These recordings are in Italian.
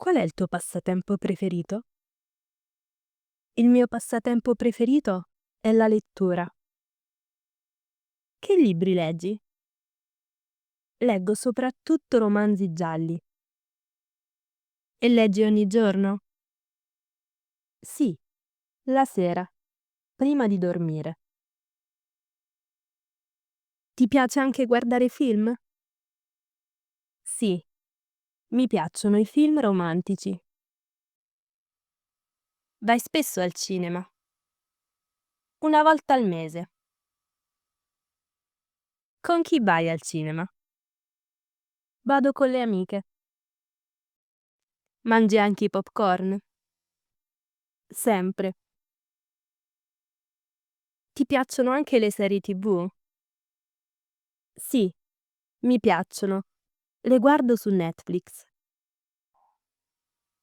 Qual è il tuo passatempo preferito? Il mio passatempo preferito è la lettura. Che libri leggi? Leggo soprattutto romanzi gialli. E leggi ogni giorno? Sì, la sera, prima di dormire. Ti piace anche guardare film? Sì, mi piacciono i film romantici. Vai spesso al cinema? Una volta al mese. Con chi vai al cinema? Vado con le amiche. Mangi anche i popcorn? Sempre. Ti piacciono anche le serie TV? Sì, mi piacciono. Le guardo su Netflix.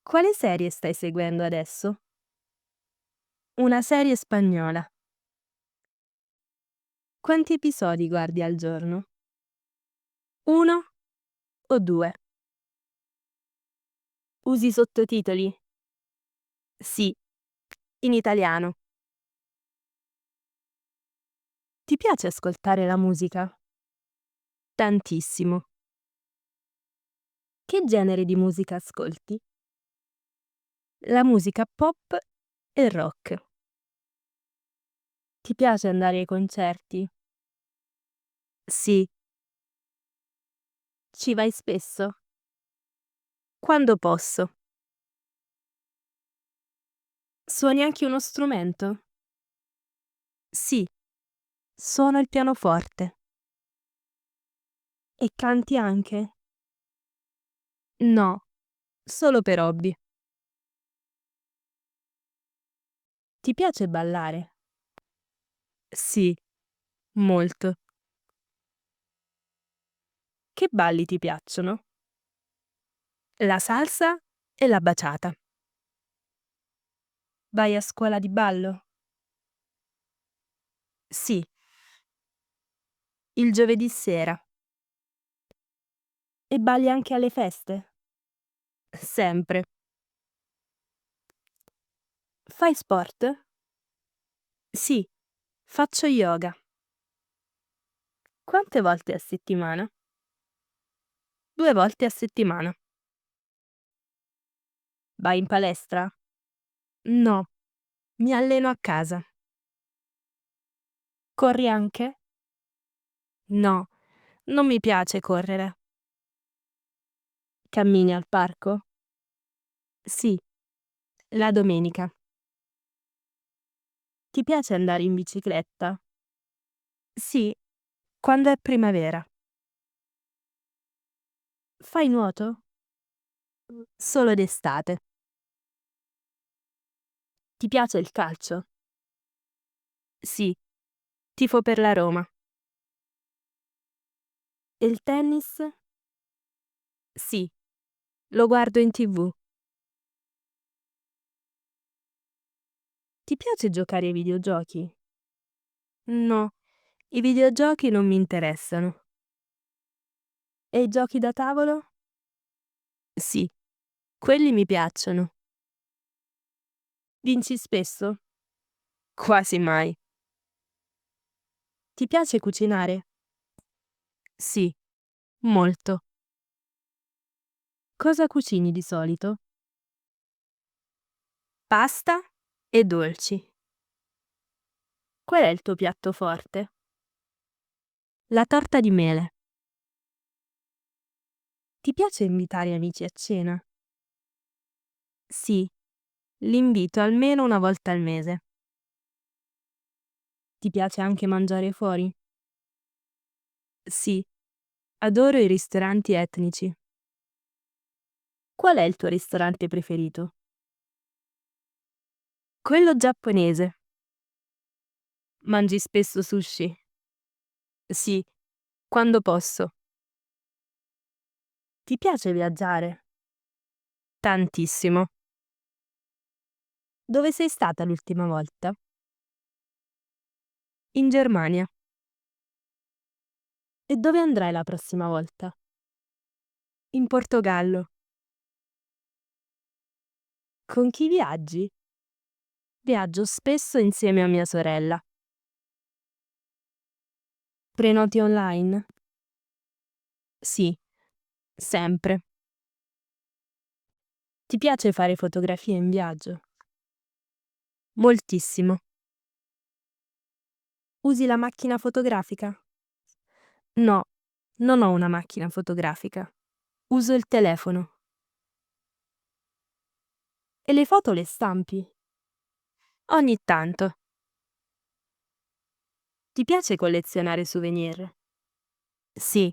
Quale serie stai seguendo adesso? Una serie spagnola. Quanti episodi guardi al giorno? 1 o 2? Usi sottotitoli? Sì, in italiano. Ti piace ascoltare la musica? Tantissimo. Che genere di musica ascolti? La musica pop e rock. Ti piace andare ai concerti? Sì. Ci vai spesso? Quando posso. Suoni anche uno strumento? Sì, suono il pianoforte. E canti anche? No, solo per hobby. Ti piace ballare? Sì, molto. Che balli ti piacciono? La salsa e la bachata. Vai a scuola di ballo? Sì, il giovedì sera. E balli anche alle feste? Sempre. Fai sport? Sì, faccio yoga. Quante volte a settimana? 2 volte a settimana. Vai in palestra? No, mi alleno a casa. Corri anche? No, non mi piace correre. Cammini al parco? Sì, la domenica. Ti piace andare in bicicletta? Sì, quando è primavera. Fai nuoto? Solo d'estate. Ti piace il calcio? Sì, tifo per la Roma. E il tennis? Sì, lo guardo in TV. Ti piace giocare ai videogiochi? No, i videogiochi non mi interessano. E i giochi da tavolo? Sì, quelli mi piacciono. Vinci spesso? Quasi mai. Ti piace cucinare? Sì, molto. Cosa cucini di solito? Pasta e dolci. Qual è il tuo piatto forte? La torta di mele. Ti piace invitare amici a cena? Sì, li invito almeno una volta al mese. Ti piace anche mangiare fuori? Sì, adoro i ristoranti etnici. Qual è il tuo ristorante preferito? Quello giapponese. Mangi spesso sushi? Sì, quando posso. Ti piace viaggiare? Tantissimo. Dove sei stata l'ultima volta? In Germania. E dove andrai la prossima volta? In Portogallo. Con chi viaggi? Viaggio spesso insieme a mia sorella. Prenoti online? Sì, sempre. Ti piace fare fotografie in viaggio? Moltissimo. Usi la macchina fotografica? No, non ho una macchina fotografica. Uso il telefono. E le foto le stampi? Ogni tanto. Ti piace collezionare souvenir? Sì,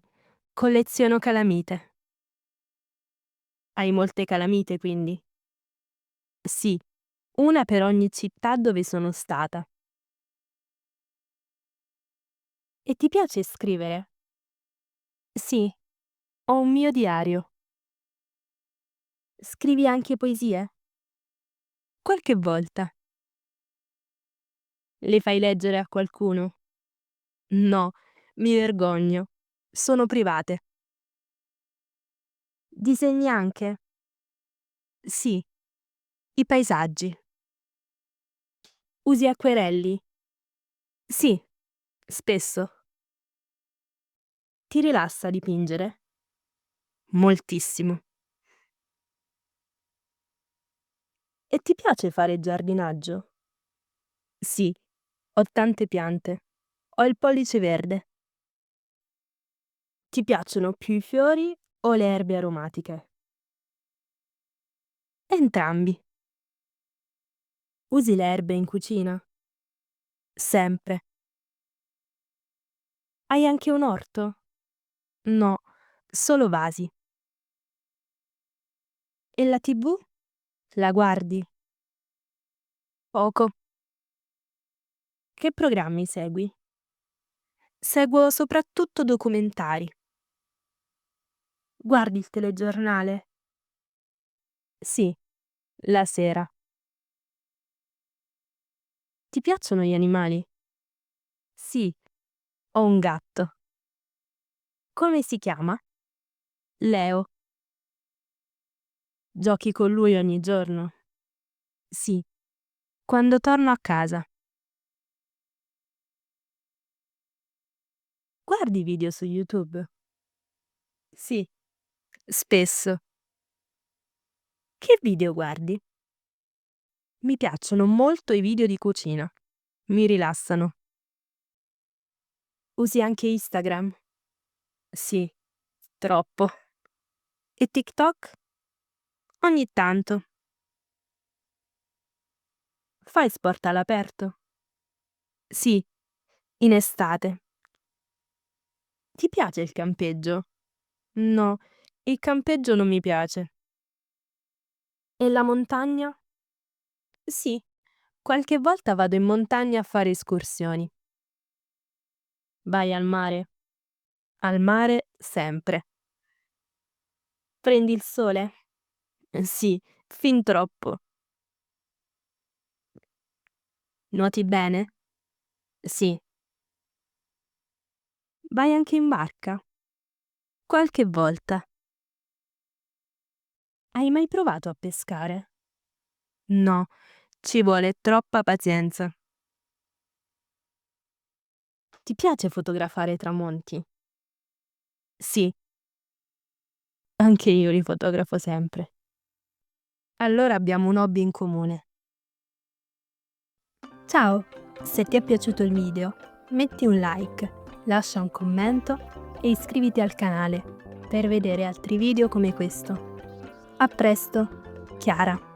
colleziono calamite. Hai molte calamite, quindi? Sì, una per ogni città dove sono stata. E ti piace scrivere? Sì, ho un mio diario. Scrivi anche poesie? Qualche volta. Le fai leggere a qualcuno? No, mi vergogno. Sono private. Disegni anche? Sì, i paesaggi. Usi acquerelli? Sì, spesso. Ti rilassa dipingere? Moltissimo. E ti piace fare giardinaggio? Sì, ho tante piante. Ho il pollice verde. Ti piacciono più i fiori o le erbe aromatiche? Entrambi. Usi le erbe in cucina? Sempre. Hai anche un orto? No, solo vasi. E la TV? La guardi? Poco. Che programmi segui? Seguo soprattutto documentari. Guardi il telegiornale? Sì, la sera. Ti piacciono gli animali? Sì, ho un gatto. Come si chiama? Leo. Giochi con lui ogni giorno? Sì, quando torno a casa. Guardi video su YouTube? Sì, spesso. Che video guardi? Mi piacciono molto i video di cucina. Mi rilassano. Usi anche Instagram? Sì, troppo. E TikTok? Ogni tanto. Fai sport all'aperto? Sì, in estate. Ti piace il campeggio? No, il campeggio non mi piace. E la montagna? Sì, qualche volta vado in montagna a fare escursioni. Vai al mare? Al mare sempre. Prendi il sole? Sì, fin troppo. Nuoti bene? Sì. Vai anche in barca? Qualche volta. Hai mai provato a pescare? No, ci vuole troppa pazienza. Ti piace fotografare i tramonti? Sì, anche io li fotografo sempre. Allora abbiamo un hobby in comune. Ciao! Se ti è piaciuto il video, metti un like, lascia un commento e iscriviti al canale per vedere altri video come questo. A presto, Chiara!